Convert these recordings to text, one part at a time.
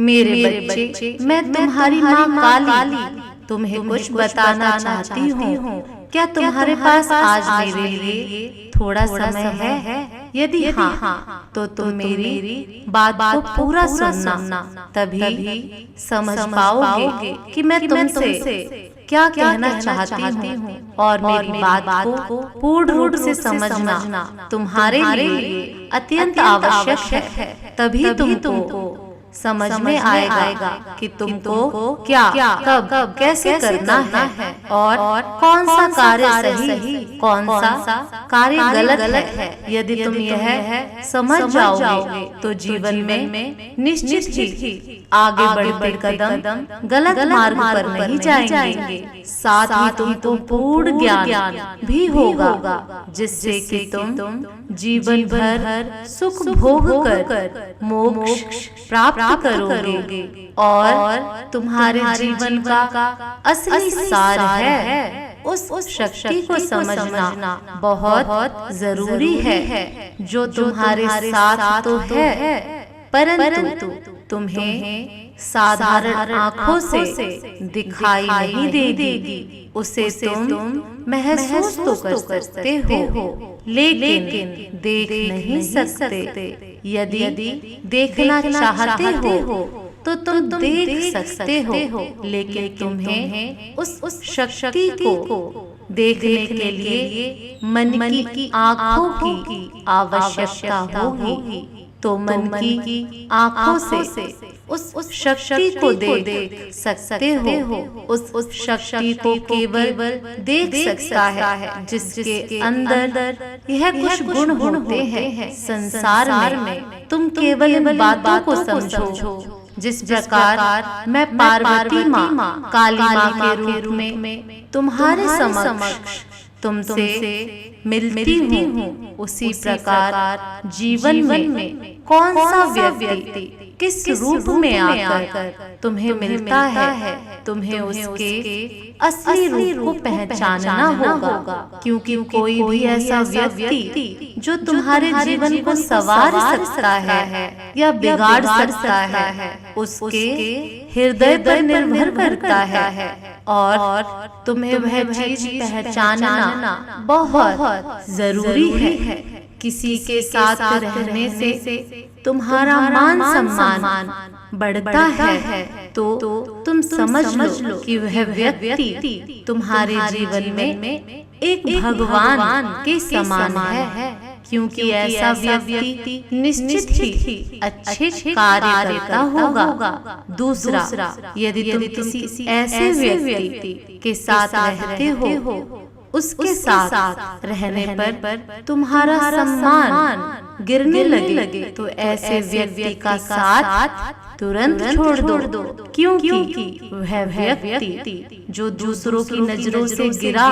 मेरे बच्चे, मैं तुम्हारी माँ काली तुम्हें कुछ बताना चाहती हूँ। क्या तुम्हारे पास आज मेरे लिए थोड़ा समय है? यदि हाँ, तो तुम मेरी बात को पूरा सुनना, तभी समझ पाओगे कि मैं तुमसे क्या कहना चाहती हूँ। और मेरी बात को पूर्ण रूप से समझना तुम्हारे लिए अत्यंत आवश्यक है। तभी तुमको समझ में आएगा कि तुमको क्या, कब, कैसे करना है और कौन सा कार्य सही, कौन सा कार्य गलत है। यदि तुम यह समझ जाओगे तो जीवन में निश्चित ही आगे बढ़ते कदम गलत मार्ग पर नहीं जाएंगे। साथ ही तुमको पूर्ण ज्ञान भी होगा, जिससे कि तुम जीवन भर सुख भोग कर मोक्ष प्राप्त करोगे। और तुम्हारे जीवन का असली सार है उस शक्ति को समझना बहुत जरूरी है, जो तुम्हारे साथ तो है, परंतु तुम्हें साधारण आँखों से दिखाई नहीं देगी। उसे तुम महसूस तो कर सकते हो, लेकिन देख नहीं सकते। यदि देखना चाहते हो तो तुम देख सकते हो, लेकिन तुम्हें उस शक्ति को देखने के लिए मन की आँखों की आवश्यकता होगी। तो मन की आँखों से उस शक्ति को देख सकते हो। उस शक्ति को केवल देख सकता है जिसके अंदर यह कुछ गुण होते हैं। संसार में तुम केवल इन बातों को समझो, जिस प्रकार मैं पार्वती माँ, काली माँ के रूप में तुम्हारे समक्ष तुमसे मिलती हूँ, उसी प्रकार जीवन में कौन सा व्यक्ति किस रूप में आकर तुम्हें मिलता है, तुम्हें उसके असली रूप को पहचानना होगा। क्योंकि कोई भी ऐसा व्यक्ति जो तुम्हारे जीवन को संवार सकता है या बिगाड़ सकता है, उसके हृदय पर निर्भर करता है। और तुम्हें वह चीज पहचानना बहुत जरूरी है। किसी के साथ रहने से तुम्हारा मान सम्मान बढ़ता है, तो तुम समझ लो कि वह व्यक्ति तुम्हारे जीवन में एक भगवान के समान है। क्योंकि ऐसा व्यक्ति निश्चित ही अच्छे कार्य करता होगा। दूसरा, यदि तुम किसी ऐसे व्यक्ति के साथ रहते हो, उसके साथ रहने पर तुम्हारा सम्मान गिरने लगे, तो ऐसे व्यक्ति का साथ तुरंत छोड़ दो। क्योंकि वह व्यक्ति जो दूसरों की नजरों से गिरा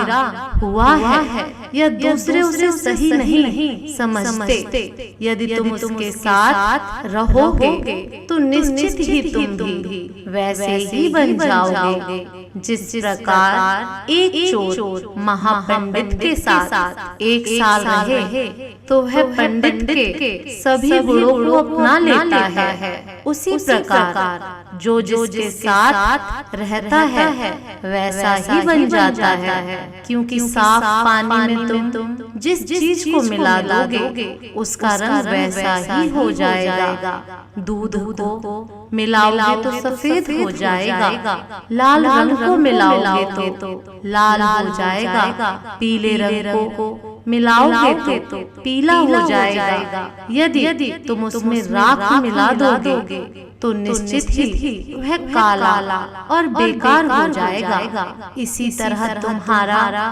हुआ है या दूसरे उसे सही नहीं समझते, यदि तुम उसके साथ रहोगे तो निश्चित ही तुम भी वैसे ही बन जाओगे। जिस प्रकार एक चोर महापंडित के साथ एक साल रहे तो वह पंडित के सभी गुणों को अपना लेता है, उसी प्रकार जो जिसके साथ रहता है वैसा ही बन जाता है। क्योंकि साफ पानी में तुम जिस चीज को मिला दोगे उसका रंग वैसा ही हो जाएगा। दूध को मिलाओगे तो सफेद हो जाएगा, लाल रंग को मिलाओगे तो लाल हो जाएगा, पीले रंग को मिलाओगे तो पीला हो जाएगा। यदि तुम उसमें राख मिला दोगे तो निश्चित ही वह काला और बेकार हो जाएगा। इसी तरह तुम्हारा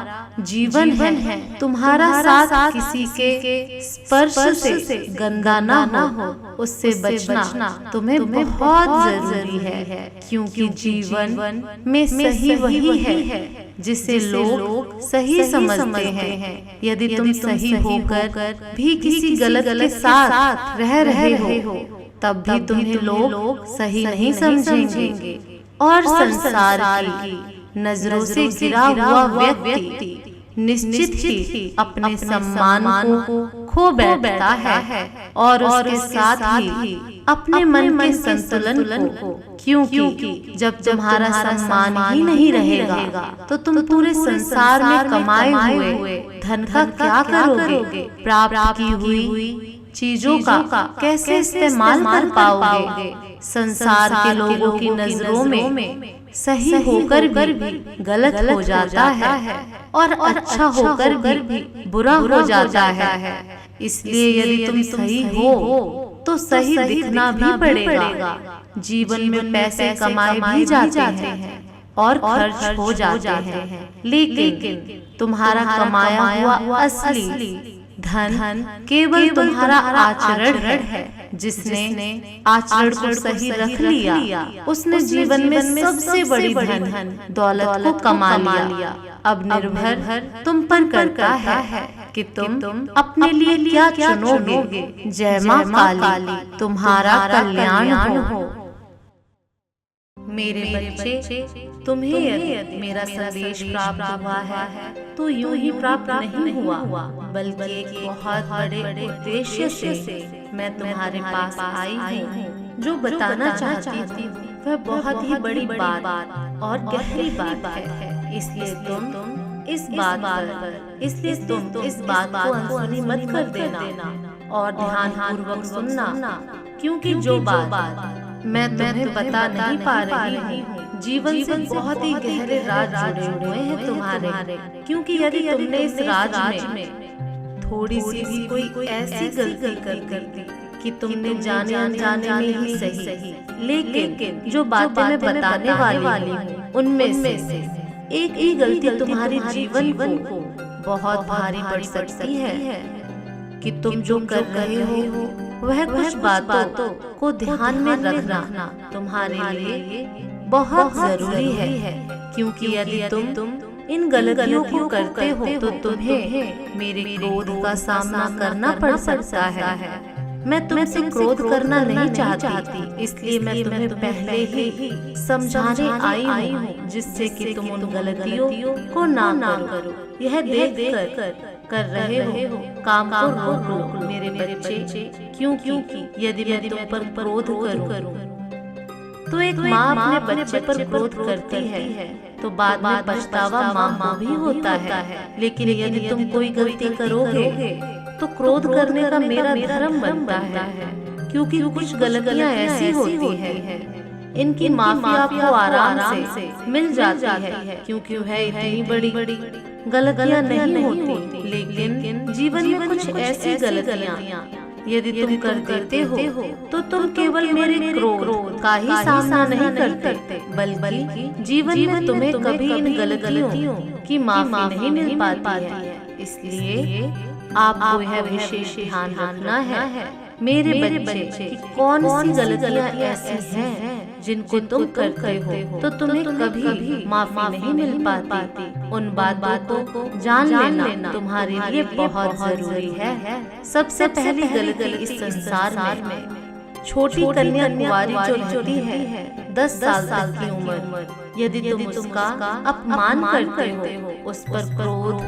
जीवन है, तुम्हारा साथ किसी के स्पर्श से गंदा ना हो, उससे बचना तुम्हें बहुत जरूरी है। क्योंकि जीवन में सही वही है जिसे लोग सही समझते हैं। यदि तुम सही होकर भी किसी गलत के साथ रह रहे हो, तब भी तुम्हें लोग सही नहीं समझेंगे। और संसार की नजरों से गिरा हुआ व्यक्ति निश्चित ही अपने सम्मान को खो बैठता है और उसके साथ ही अपने मन के संतुलन को, क्योंकि जब तुम्हारा सम्मान ही नहीं रहेगा तो तुम पूरे संसार में कमाए हुए धन का क्या करोगे? प्राप्त की हुई चीजों का कैसे इस्तेमाल कर पाओगे? संसार के लोगों की नजरों में सही होकर भी गलत हो जाता है और अच्छा होकर भी बुरा हो जाता है। इसलिए यदि तुम सही हो तो सही दिखना भी पड़ेगा। जीवन में पैसे कमाए भी जाते हैं और खर्च हो जाते हैं, लेकिन तुम्हारा कमाया हुआ असली धन केवल तुम्हारा आचरण है। जिसने आचरण को सही रख लिया उसने जीवन में सबसे बड़ी धन दौलत को कमा लिया। अब निर्भर तुम पर करता है कि तुम अपने लिए क्या चुनोगे। जय मां काली, तुम्हारा कल्याण हो। मेरे बच्चे, तुम्हें यदि मेरा संदेश प्राप्त हुआ है तो यूं ही प्राप्त नहीं हुआ, बल्कि एक बहुत बड़े उद्देश्य से मैं तुम्हारे पास आई हूँ। जो बताना चाहती हूँ वह बहुत ही बड़ी बात और गहरी बात है। इसलिए तुम इस बात को अनसुनी मत कर देना और ध्यानपूर्वक सुनना, क्योंकि जो बात मैं तुम्हें बता नहीं पा रही हूँ जीवन से बहुत ही गहरे राज जुड़े हुए हैं तुम्हारे। क्योंकि यदि तुमने इस राज में थोड़ी सी भी कोई ऐसी गलती कर दी कि तुमने जाने अनजाने में ही सही, लेकिन जो बातें मैं बताने वाली हूँ उनमें से एक ही गलती तुम्हारे जीवन को बहुत भारी पड़ सकती है। कि तुम जो कर रहे हो वह कुछ बातों को ध्यान में रखना तुम्हारे लिए बहुत जरूरी है। क्योंकि यदि तुम इन गलतियों को करते हो तो तुम्हें मेरे क्रोध का सामना करना पड़ सकता है। मैं तुमसे क्रोध करना नहीं चाहती, इसलिए मैं तुम्हें पहले ही समझाने आई हूँ, जिससे कि तुम उन गलतियों को ना करो। यह देख कर रहे हो काम को रोक लो मेरे बच्चे, क्योंकि यदि मैं तुम पर क्रोध करूं तो एक माँ अपने बच्चे पर क्रोध करती है तो बाद में पछतावा माँ को भी होता है। लेकिन यदि तुम कोई गलती करोगे तो क्रोध करने का मेरा धर्म बनता है, क्योंकि कुछ गलतियाँ ऐसी होती है इनकी माफी आपको आराम से मिल जाती है, क्योंकि वह इतनी बड़ी गलतियाँ नहीं होती। लेकिन जीवन में कुछ ऐसी गलतियाँ यदि तुम कर देते हो तो तुम केवल मेरे क्रोध का ही सामना नहीं करते, बल्कि जीवन में तुम्हें कभी इन गलतियों की माफी नहीं मिल पाती है। इसलिए आपको यह विशेष ध्यान रखना है मेरे बच्चे कि कौन सी गलतियाँ ऐसी हैं जिनको तुम करते हो तो तुम्हें कभी माफी नहीं मिल पाती। उन बातों को जान लेना तुम्हारे लिए बहुत जरूरी है। सबसे पहली गलती इस संसार में छोटी कन्या कुंवारी जो रहती है 10 साल की उम्र, यदि तुम उसका अपमान करते हो, उस पर क्रोध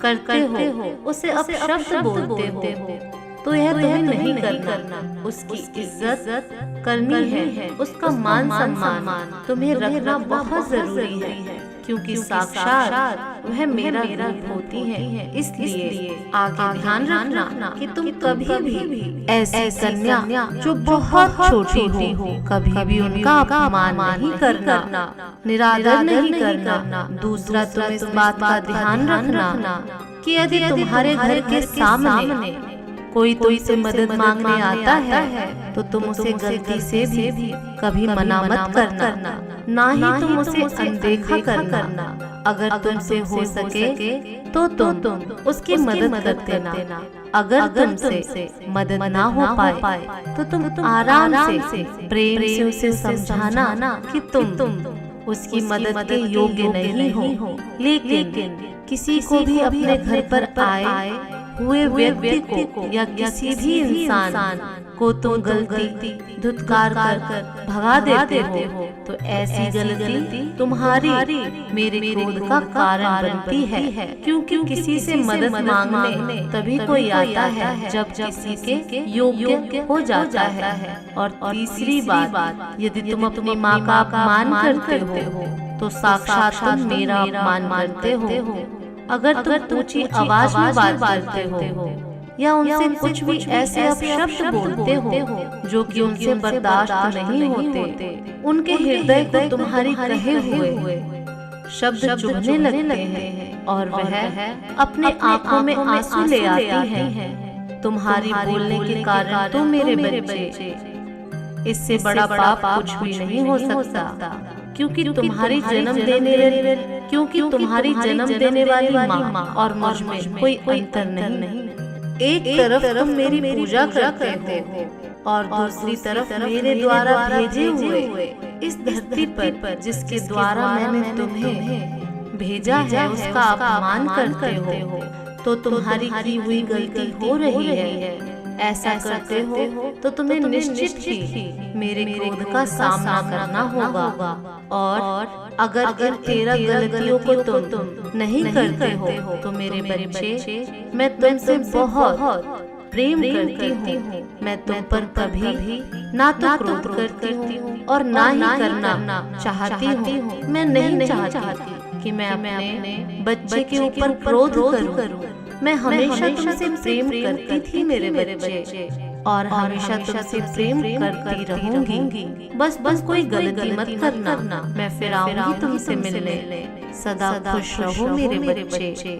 करते हो, उसे अपशब्द बोलते हो, तो यह तुम्हें नहीं करना। उसकी इज्जत करनी है, उसका मान सम्मान तुम्हें रखना बहुत जरूरी है, क्योंकि साक्षात वह मेरा रूप होती है। इसलिए आगे ध्यान रखना कि तुम कभी भी ऐसी कन्या जो बहुत छोटी हो कभी भी उनका अपमान नहीं करना, निरादर नहीं करना। दूसरा, तुम इस बात का ध्यान रखना कि यदि तुम्हारे घर के सामने कोई तुमसे मदद मांगने आता है तो तुम उसे गलती से भी कभी मना मत करना, ना ही तुम उसे अनदेखा करना। अगर तुमसे हो सके तो तुम उसकी मदद कर देना। अगर तुमसे मदद ना हो पाए तो तुम आराम से प्रेम से उसे समझाना कि तुम उसकी मदद के योग्य नहीं हो। लेकिन किसी को भी अपने घर पर आए हुए व्यक्ति को या किसी भी इंसान को तुम गलती धुतकार कर भगा देते हो तो ऐसी गलती तुम्हारी मेरे क्रोध का कारण बनती है, क्योंकि किसी से मदद मांगने तभी कोई आता है जब किसी के योग्य हो जाता है। और तीसरी बात, यदि तुम अपनी माँ का अपमान करते हो तो साक्षात तुम मेरा अपमान करते हो। अगर तुम ऊंची आवाज में बात करते हो या उनसे कुछ भी ऐसे अपशब्द बोलते हो जो कि उनसे बर्दाश्त नहीं होते, उनके हृदय को तुम्हारी कहे हुए शब्द चुभने लगते हैं और वह अपने आंखों में आंसू ले आती है। तुम्हारी बोलने के कारण तो मेरे बच्चे, इससे बड़ा पाप कुछ भी नहीं हो सकता, क्योंकि तुम्हारी जन्म देने वाली माँ और मुझ में कोई अंतर नहीं। एक तरफ तुम मेरी पूजा करते हो और दूसरी तरफ मेरे द्वारा भेजे हुए इस धरती पर जिसके द्वारा मैंने तुम्हें भेजा है उसका अपमान करते हो, तो तुम्हारी की हुई गलती हो रही है। ऐसा करते हो तो तुम्हें निश्चित ही मेरे क्रोध का सामना करना होगा। और अगर इन 13 गलतियों को तुम नहीं करते हो तो मेरे बच्चे, मैं तुमसे बहुत प्रेम करती हूँ। मैं तुम पर कभी भी ना तो क्रोध करती हूँ और ना ही करना चाहती हूँ। मैं नहीं चाहती कि मैं अपने बच्चे के ऊपर क्रोध करूँ। मैं हमेशा तुमसे प्रेम करती थी मेरे बच्चे, और हमेशा तुमसे प्रेम करती रहूंगी। बस कोई गलती मत करना, मैं फिर आऊंगी तुमसे मिलने। सदा खुश रहो मेरे बच्चे।